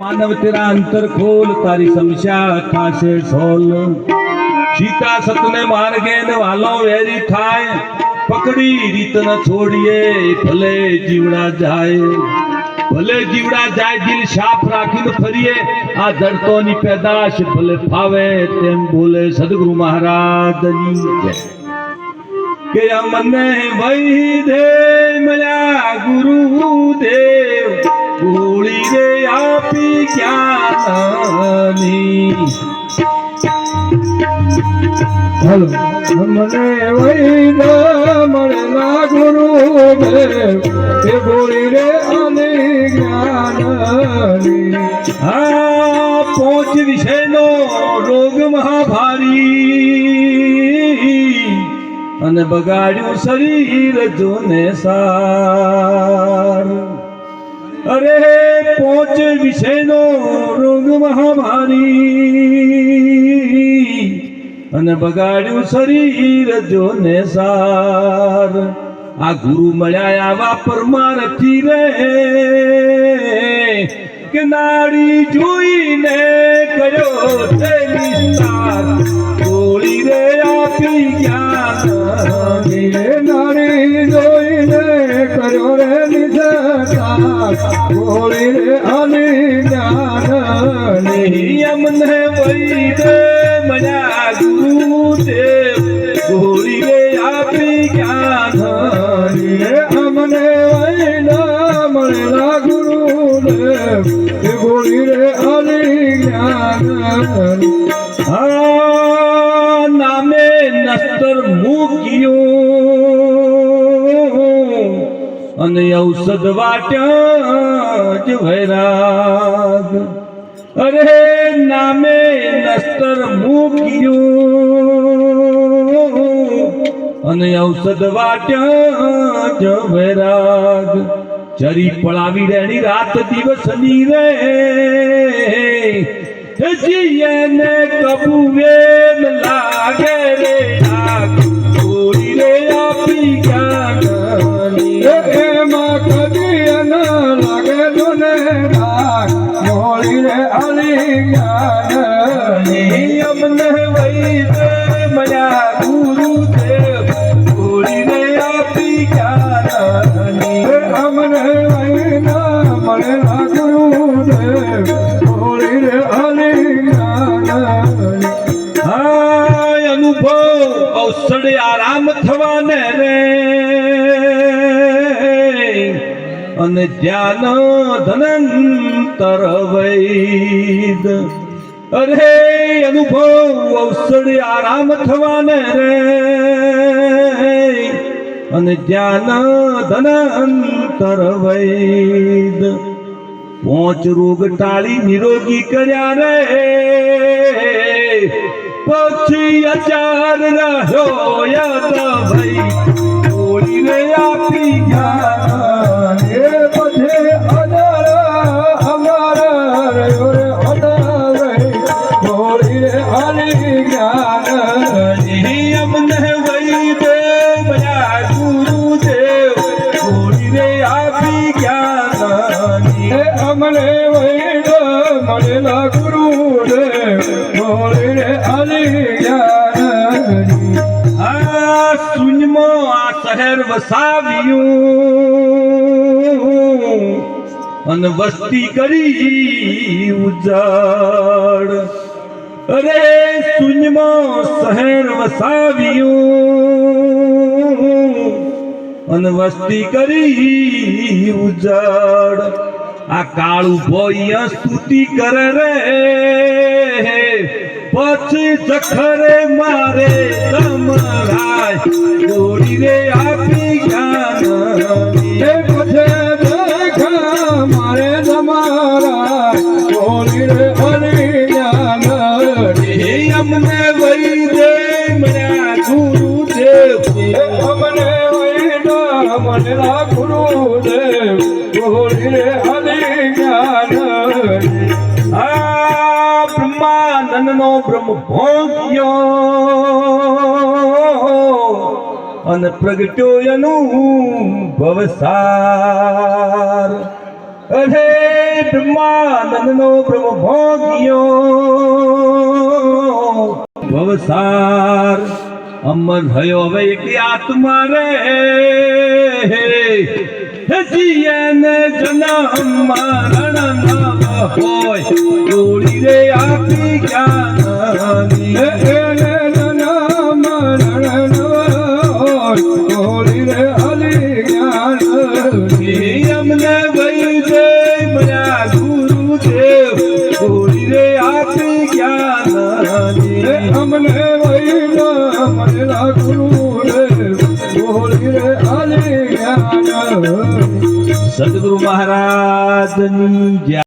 मानव तेरा अंतर खोल तारी समस्या थासे सोल सीता सतने मार्गे न वालो वेरी थाय पकड़ी रीत न छोड़िए भले जीवड़ा जाए दिल साफ राखी न फरिए आ जड़तो नी पैदाश भले फावे तेम बोले सदगुरु महाराज जी जय के अमने वही दे मया गुरु देव गोली रे आपी ज्ञानी हलो हमने वही दे मया गुरु देव के गोली रे आने ज्ञानी हाँ पोच विषय नो रोग महाभारी અને બગાડ્યું શરીર જોને સાર અરે પોચ વિષયનો રોગ મહાભારી અને બગાડ્યું શરીર જોને સાર આ ગુરુ મળ્યા આવા પરમારથી રે કે નાડી જોઈને કર્યો તે નિસ્તાર ગોળી રે આપી જ્ઞાન નારી જોઈને કર્યો રે નિજતા ગોળી રે આને જ્ઞાન અમને વૈદે મયા ગુરુ દેવ ગોળી રે આપી જ્ઞાન અમને વૈના મળેલા ગુરુદેવ ગોળી રે આને જ્ઞાન નામે નસ્તર મૂક્યું અને ઔષધ વાટ્યા જ વૈરાગ અરે નામે નસ્તર મૂક્યું અને ઔષધ વાટ્યા જ વૈરાગ ચરી પળાવી રેણી રાત દિવસની રે જીયને કબુએ લાગે રે આગ ગોળી રે આપી જ્ઞાની એમાં કદી ન લાગે જોને ભાગ ગોળી રે આને જ્ઞાન અમને વૈદે મયા ગુરુદેવ ગોળી રે આપી જ્ઞાની અમને વૈના મળેલા ગુરુદેવ ગોળી રે આને જ્ઞાન અનુભવ ઔષધ આરામ થવાને રે અને ધ્યાન ધનંતર વૈદ અરે અનુભવ ઔષધ આરામ થવાને રે અને ધ્યાન ધનંતર વૈદ પોંચ રોગ ટાળી નિરોગી કર્યા રે પછી અચાર રહ્યો યાદ ભાઈ ગોળી રે આપી જ્ઞાન એ બધે અદર અમારા રહ્યો રે અદર ગોળી રે આને જ્ઞાન અમને વૈદે મયા ગુરુદેવ ગોળી રે આપી જ્ઞાની એ અમને વૈના મળેલા ગુરુદેવ ગોળી રે આને જ્ઞાન આ શૂન્યમાં આ શહેર વસાવ્યું અને વસ્તી કરી ઉજાડ અરે શૂન્યમાં શહેર વસાવ્યું અને વસ્તી કરી ઉજાડ આ કાળું ભોય સ્તુતિ કરે રે પછી જખરે મારે તમરાય ગોળી રે આપી જ્ઞાન એ બધે દેખા મારે તમારા ગોળી રે આને જ્ઞાન અમને વૈદે મયા ગુરુદેવ અમને વૈના મળેલા ગુરુદેવ ગોળી રે આને જ્ઞાન બ્રહ્માનંદ નો બ્રહ્મ ભોગ્યો અને પ્રગટ્યો એનું ભવસાર અરે બ્રહ્માનંદનો બ્રહ્મ ભોગ્યો ભવસાર અમર થયો હવે એકી આત્મા રે જીયન જન્મ મરણ નવ હોય જોડી રે આપી જ્ઞાનની એને જન્મ મરણ ન હોય જોડી રે અલી જ્ઞાનની અમને વૈદે મયા ગુરુદેવ જોડી રે આપી જ્ઞાનની અમને વૈના મરેલા ગુરુદેવ જોડી રે અલી જ્ઞાન સદગુરુ મહારાજની જય.